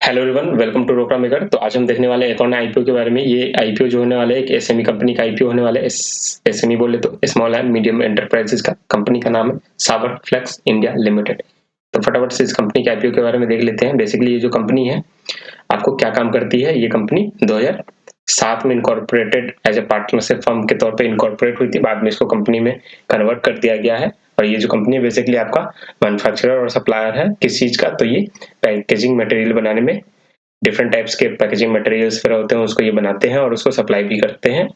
Hello everyone, welcome to रोकड़ा maker. तो आज हम देखने वाले हैं एक और नया आईपीओ के बारे में। ये आईपीओ जो होने वाला है एक एसएमई कंपनी का आईपीओ होने वाला है। एसएमई बोले तो स्मॉल एंड मीडियम एंटरप्राइजेस का कंपनी का नाम है साबर फ्लेक्स इंडिया लिमिटेड। तो फटाफट से इस कंपनी के आईपीओ के बारे में देख लेते हैं। बेसिकली ये जो कंपनी है आपको क्या काम करती है। ये कंपनी 2007 में incorporated as a partnership firm के तौर पे इनकॉर्पोरेट हुई थी। बाद में इसको कंपनी में कन्वर्ट कर दिया गया है। और ये जो कंपनी है बेसिकली आपका मैन्युफैक्चरर और सप्लायर है किस चीज का, तो ये पैकेजिंग मटेरियल बनाने में डिफरेंट टाइप्स के पैकेजिंग मटेरियल्स फिर होते हैं, उसको ये बनाते हैं और उसको सप्लाई भी करते हैं।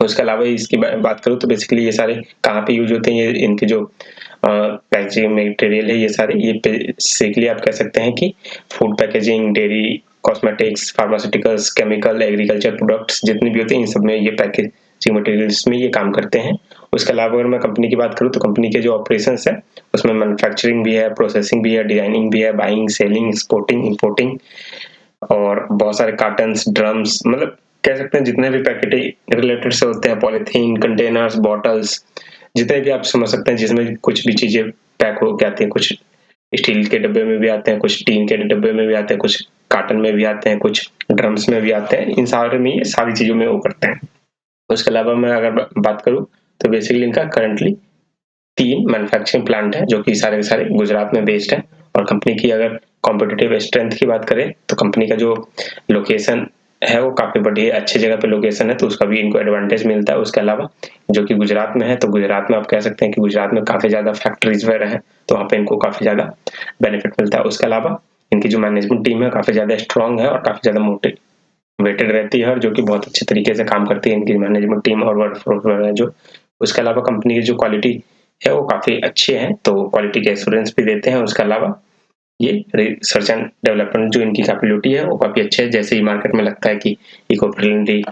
उसके अलावा इसकी बात करूँ तो बेसिकली ये सारे कहाँ पे यूज होते हैं, ये इनके जो पैकेजिंग मटेरियल है ये सारे, ये बेसिकली आप कह सकते हैं कि food packaging, dairy, cosmetics, pharmaceuticals, chemical, agriculture products जितने भी होते हैं इन सब में ये पैकेजिंग मटेरियल्स में ये काम करते हैं। उसके अलावा अगर मैं कंपनी की बात करूँ तो कंपनी के जो ऑपरेशंस है उसमें मैन्युफैक्चरिंग भी है, प्रोसेसिंग भी है, डिजाइनिंग भी है, बाइंग, सेलिंग, एक्सपोर्टिंग, इंपोर्टिंग और बहुत सारे कार्टन्स, ड्रम्स, मतलब कह सकते हैं जितने भी पैकेटिंग रिलेटेड से होते हैं, पॉलीथीन, कंटेनर्स, बॉटल्स, जितने भी आप समझ सकते हैं जिसमें कुछ भी चीजें पैक हो के आती हैं। कुछ स्टील के डब्बे में भी आते हैं, कुछ टीन के डब्बे में भी आते हैं, कुछ कार्टन में भी आते हैं, कुछ ड्रम्स में भी आते हैं। इन सारे में ये सारी चीजों में वो करते हैं। उसके अलावा मैं अगर बात करूँ तो बेसिकली इनका करंटली 3 मैन्युफैक्चरिंग प्लांट है जो कि सारे के सारे गुजरात में बेस्ड है। और कंपनी की अगर कॉम्पिटिटिव स्ट्रेंथ की बात करें तो कंपनी का जो लोकेशन है वो काफी बढ़िया अच्छी जगह पे लोकेशन है, तो उसका भी इनको एडवांटेज मिलता है। उसके अलावा जो कि गुजरात में है, तो गुजरात में आप कह सकते हैं कि गुजरात में काफी ज्यादा फैक्ट्रीज वगैरह है, तो वहाँ पे इनको काफी ज्यादा बेनिफिट मिलता है। उसके अलावा इनकी जो मैनेजमेंट टीम है काफी ज्यादा स्ट्रांग है और काफी ज्यादा मोटिवेटेड रहती है और जो कि बहुत अच्छे तरीके से काम करती है इनकी मैनेजमेंट टीम और वर्कफोर्स वगैरह जो। उसके अलावा कंपनी की जो क्वालिटी है वो काफी अच्छे हैं, तो क्वालिटी के एश्योरेंस भी देते हैं। उसके अलावा ये रिसर्च एंड डेवलपमेंट जो इनकी कैपेबिलिटी है वो काफी अच्छे है। जैसे ही मार्केट में लगता है कि इको फ्रेंडली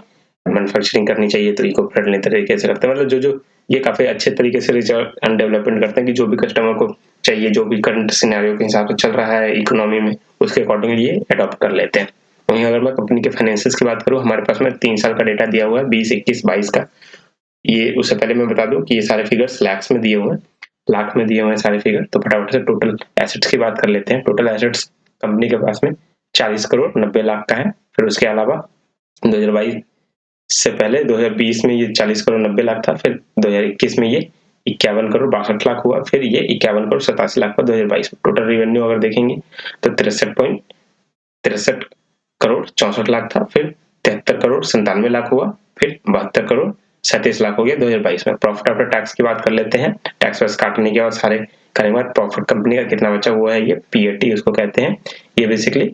मैन्युफैक्चरिंग करनी चाहिए तो इको फ्रेंडली तरीके से करते हैं। मतलब जो जो ये काफी अच्छे तरीके से रिसर्च एंड डेवलपमेंट करते हैं कि जो भी कस्टमर को चाहिए, जो भी करंट सिनेरियो के हिसाब से चल रहा है इकोनॉमी में, उसके अकॉर्डिंगली ये अडॉप्ट कर लेते हैं। वहीं अगर मैं कंपनी के फाइनेंसियल्स की बात करूँ, हमारे पास में 3 साल का डेटा दिया हुआ है, 20, 21, 22 का। ये उससे पहले मैं बता दूं कि ये सारे फिगर्स लैक्स में दिए हुए हैं, लाख में दिए हुए हैं सारे फिगर। तो फटाफट से टोटल एसेट्स की बात कर लेते हैं। टोटल एसेट्स कंपनी के पास में 40 करोड़ 90 लाख का है। फिर उसके अलावा 2022 से पहले 2020 में ये 40 करोड़ 90 लाख था। फिर 2021 में ये 51 करोड़ 62 लाख हुआ। फिर ये 51 करोड़ 87 लाख का 2022 में। टोटल रेवेन्यू अगर देखेंगे तो 63 करोड़ 64 लाख था। फिर 73 करोड़ 97 लाख हुआ। फिर 72 करोड़ 37 लाख हो गया 2022 में। प्रॉफिट आफ्टर टैक्स की बात कर लेते हैं। टैक्स वैक्स काटने के बाद सारे करने के बाद प्रॉफिट कंपनी का कितना बचा हुआ है, ये पीएटी उसको कहते हैं। ये बेसिकली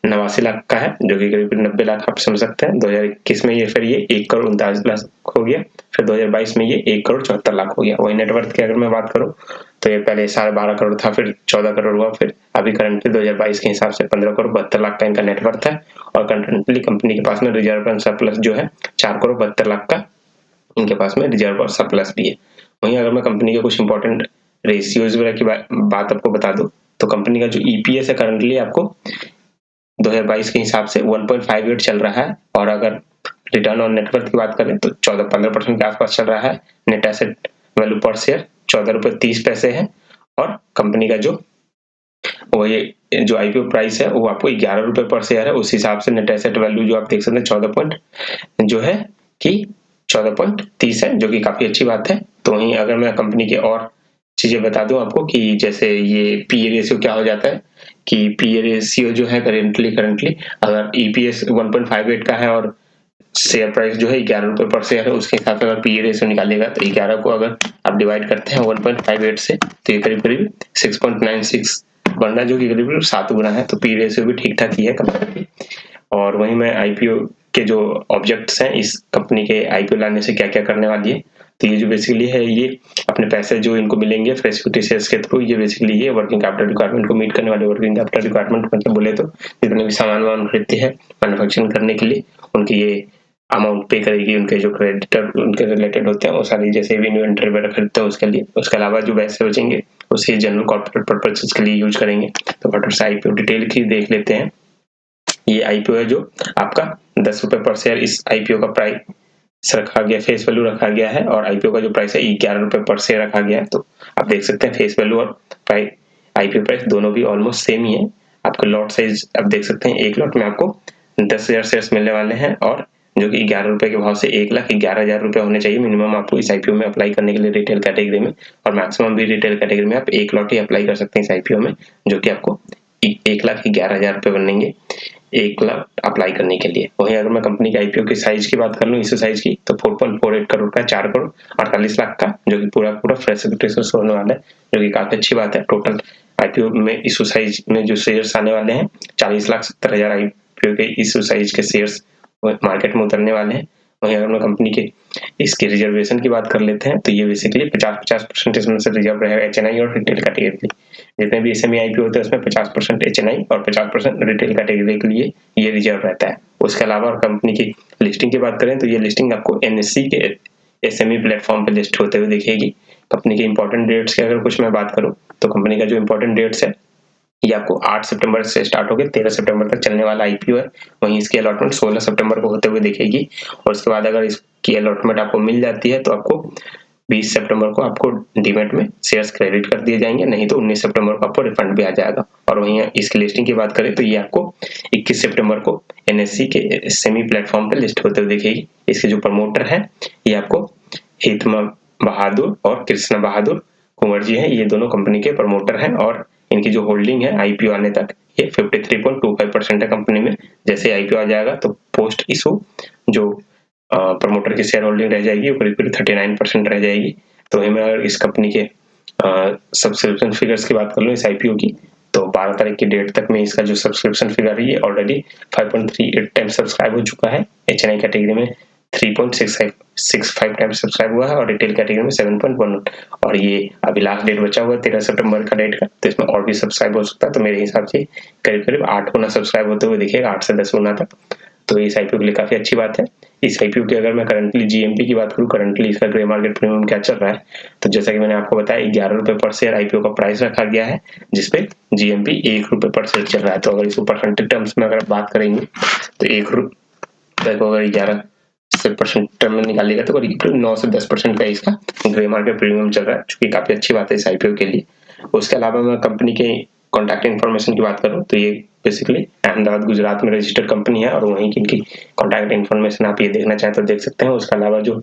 89 लाख का है जो कि करीब 90 लाख आप समझ सकते हैं। 2021 में ये फिर ये 1 करोड़ 39 लाख हो गया। फिर 2022 में ये 1 करोड़ 74 लाख हो गया। वही नेटवर्थ की अगर मैं बात करूं तो ये पहले 12.5 करोड़ था, फिर 14 करोड़ हुआ, फिर अभी करंटली 2022 के हिसाब से 15 करोड़ 72 लाख का इनका नेटवर्थ है। और करंटली कंपनी के पास में रिजर्व एंड सरप्लस जो है 4 करोड़ 72 लाख का इनके पास में रिजर्व और सरप्लस भी है। वहीं अगर मैं कंपनी के कुछ इंपॉर्टेंट रेशियोज वगैरह की बात आपको बता दूं तो कंपनी का जो ईपीएस है करंटली आपको 2022 के हिसाब से 1.58 चल रहा है। और अगर रिटर्न ऑन नेटवर्थ की बात करें तो 14-15% के आसपास चल रहा है। नेट एसेट वैल्यू पर शेयर 14 रुपए 30 पैसे है। और कंपनी का जो वो ये जो आईपीओ प्राइस है वो आपको 11 रुपए पर शेयर है। उस हिसाब से नेट एसेट वैल्यू जो आप देख सकते हैं 14.30 है, जो कि काफी अच्छी बात है। तो वहीं अगर मैं कंपनी के और चीजें बता दूं आपको कि जैसे ये पीए रेशियो क्या हो जाता है कि पीए रेशियो जो है करंटली अगर ईपीएस 1.58 का है और शेयर प्राइस जो है 11 रुपए पर शेयर है, उसके हिसाब से अगर पीए रेशियो निकालेगा तो 11 को अगर आप डिवाइड करते हैं 1.58 से तो ये करीब करीब 6.96 बन रहा है, जो कि करीब करीब 7 गुना है। तो पी रेशियो भी ठीक ठाक ही है कंपनी की। और वहीं मैं आईपीओ के जो ऑब्जेक्ट्स हैं इस कंपनी के आईपीओ लाने से क्या क्या करने वाली है, तो ये जो बेसिकली है ये अपने पैसे जो इनको मिलेंगे फ्रेश इक्विटी शेयर्स के थ्रू, ये बेसिकली ये वर्किंग कैपिटल रिक्वायरमेंट को मीट करने वाले वर्किंग कैपिटल रिक्वायरमेंट मतलब बोले तो जितने भी सामान वामान खरीदते हैं मैन्युफैक्चरिंग करने के लिए उनकी ये अमाउंट पे करेगी। उनके जो क्रेडिटर उनके रिलेटेड होते हैं वो सारी जैसे भी इन्वेंटरी वगैरह खरीदते हैं उसके लिए। उसके अलावा जो पैसे बचेंगे उसे जनरल कॉर्पोरेट पर्पसेस के लिए यूज करेंगे। तो फटाफट से आईपीओ डिटेल की देख लेते हैं। ये आईपीओ है जो आपका 10 रुपए पर शेयर इस आईपीओ का प्राइस रखा गया, फेस वैल्यू रखा गया है। और आईपीओ का जो प्राइस है 11 रुपए पर शेयर रखा गया है। तो आप देख सकते हैं फेस वैल्यू और आईपीओ प्राइस दोनों भी ऑलमोस्ट सेम ही है। आपको लॉट साइज आप देख सकते हैं, एक लॉट में आपको 10,000 शेयर्स मिलने वाले हैं और जो कि 11 रुपए के भाव से 1,11,000 रुपए होने चाहिए मिनिमम आपको इस आईपीओ में अप्लाई करने के लिए रिटेल कैटेगरी में, और मैक्सिमम भी रिटेल कैटेगरी में आप 1 लॉट ही अप्लाई कर सकते हैं इस आईपीओ में, जो कि आपको 1,11,000 रुपए बनेंगे 1 लाख अप्लाई करने के लिए। वहीं अगर मैं कंपनी के आईपीओ की साइज की बात कर लूँ, इस साइज की, तो 4.48 करोड़ का, 4 करोड़ 48 लाख का, जो कि पूरा फ्रेश इक्विटी होने वाला है, जो कि काफी अच्छी बात है। टोटल आईपीओ में इशू साइज में जो शेयर्स आने वाले हैं 40,70,000 आईपीओ के इशू साइज के शेयर्स मार्केट में उतरने वाले हैं। वहीं अगर मैं कंपनी के इसके रिजर्वेशन की बात कर लेते हैं, तो ये बेसिकली 50% इसमें से रिजर्व रहेगा एचएनआई और रिटेल कैटेगरी। जितने भी एसएमई आईपीओ होते हैं उसमें 50% एचएनआई और 50% रिटेल कैटेगरी के लिए ये रिजर्व रहता है। उसके अलावा कंपनी की लिस्टिंग की बात करें तो ये लिस्टिंग आपको एनएससी के एसएमई प्लेटफॉर्म पे लिस्ट होते हुए दिखेगी। कंपनी के इंपॉर्टेंट डेट्स की अगर कुछ मैं बात करूं, तो कंपनी का जो इंपॉर्टेंट डेट्स है ये आपको 8 सितंबर से स्टार्ट होकर 13 सितंबर तक चलने वाला आईपीओ है। वहीं इसकी अलॉटमेंट 16 सितंबर को होते हुए दिखेगी, और उसके बाद अगर इसकी अलॉटमेंट आपको मिल जाती है तो आपको 20 सितंबर को आपको डीमैट में शेयर्स क्रेडिट कर दिए जाएंगे, नहीं तो 19 सितंबर को आपको रिफंड भी आ जाएगा। और वहीं इसकी लिस्टिंग की बात करें तो ये आपको 21 सितंबर को एनएससी के सेमी प्लेटफॉर्म पे लिस्ट होते हुए दिखेगी। इसके जो प्रमोटर है ये आपको हितमा बहादुर और कृष्णा बहादुर कुंवर जी हैं, ये दोनों कंपनी के प्रमोटर हैं, और इनकी जो होल्डिंग है आईपीओ आने तक ये 53.25% है कंपनी में। जैसे आईपीओ आ जाएगा तो पोस्ट इशू जो प्रमोटर की शेयर होल्डिंग रह जाएगी करीब 39% रह जाएगी। तो मैं अगर इस कंपनी के सब्सक्रिप्शन फिगर्स की बात कर लूँ इस आईपीओ की, तो 12 तारीख की डेट तक में इसका जो सब्सक्रिप्शन फिगर है ये ऑलरेडी 5.38 टाइम्स सब्सक्राइब हो चुका है। एचएनआई कैटेगरी में 3.65 टाइम्स सब्सक्राइब हुआ है और रिटेल कैटेगरी में 7.1, और ये अभी लास्ट डेट बचा हुआ है 13 सितंबर का डेट का, तो इसमें और भी सब्सक्राइब हो सकता है। तो मेरे हिसाब से करीब 8 गुना सब्सक्राइब होते हुए दिखेगा, 8 से 10 गुना तक। तो इस आईपीओ के लिए काफी अच्छी बात है। इस आईपीओ की अगर मैं करंटली जीएमपी की बात करूं, करंटली इसका ग्रे मार्केट प्रीमियम क्या चल रहा है, तो जैसा कि मैंने आपको बताया 11 रुपए पर शेयर आईपीओ का प्राइस रखा गया है, जिसपे जीएमपी 1 रुपए पर शेयर चल रहा है। तो अगर इसको परसेंटेज टर्म्स में अगर बात करेंगे तो 1 रुपए को अगर 11 परसेंट टर्म में निकालेगा तो करीब 9 से 10% का इसका ग्रे मार्केट प्रीमियम चल रहा है, जो कि काफी अच्छी बात है इस आईपीओ के लिए। उसके अलावा मैं कंपनी के कॉन्टैक्ट इन्फॉर्मेशन की बात करूं तो ये बेसिकली अहमदाबाद गुजरात में रजिस्टर्ड कंपनी है, और वहीं की इनकी कॉन्टैक्ट इन्फॉर्मेशन आप ये देखना चाहें तो देख सकते हैं। उसके अलावा जो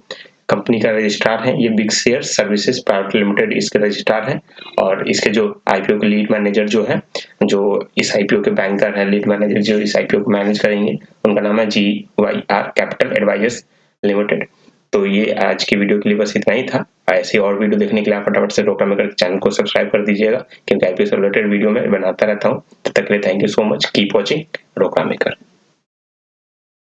कंपनी का रजिस्ट्रार है ये big share services private limited इसके रजिस्ट्रार है, और इसके जो आईपीओ के लीड मैनेजर जो है, जो इस आईपीओ के बैंकर है, लीड मैनेजर जो इस आईपीओ को मैनेज करेंगे, उनका नाम है GYR कैपिटल एडवाइजर्स लिमिटेड। तो ये आज की वीडियो के लिए बस इतना ही था। ऐसी और वीडियो देखने के लिए आप फटाफट से रोका मेकर चैनल को सब्सक्राइब कर दीजिएगा, क्योंकि आईपीओ से रिलेटेड वीडियो मैं बनाता रहता हूँ। तब तक के लिए thank you so much, keep watching रोका मेकर।